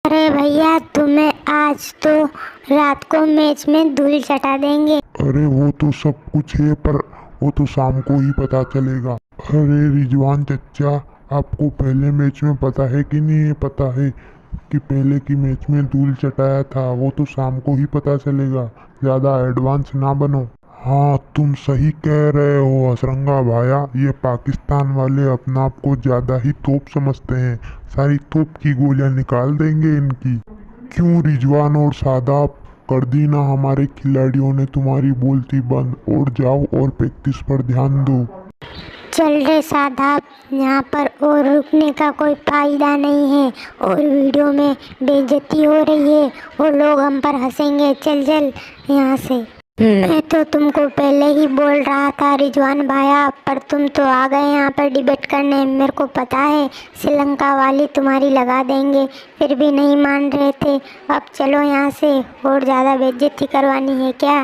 अरे भैया, तुम्हें आज तो रात को मैच में धूल चटा देंगे। अरे वो तो सब कुछ है, पर वो तो शाम को ही पता चलेगा। अरे रिजवान चचा, आपको पहले मैच में पता है कि नहीं है पता है कि पहले की मैच में धूल चटाया था। वो तो शाम को ही पता चलेगा। ज़्यादा एडवांस ना बनो। हाँ, तुम सही कह रहे हो हसरंगा भाया। ये पाकिस्तान वाले अपना आप को ज़्यादा ही तोप समझते हैं। सारी तोप की गोलियां निकाल देंगे इनकी। क्यों रिजवान और शादाब, कर दी ना हमारे खिलाड़ियों ने तुम्हारी बोलती बंद। और जाओ और प्रैक्टिस पर ध्यान दो। चल रे सादाब, यहाँ पर और रुकने का कोई फायदा नहीं है और वीडियो में बेइज्जती हो रही है और लोग हम पर हंसेंगे। चल चल यहाँ से। मैं तो तुमको पहले ही बोल रहा था रिजवान भाया, पर तुम तो आ गए यहाँ पर डिबेट करने। मेरे को पता है श्रीलंका वाली तुम्हारी लगा देंगे, फिर भी नहीं मान रहे थे। अब चलो यहाँ से, और ज़्यादा बेइज्जती करवानी है क्या?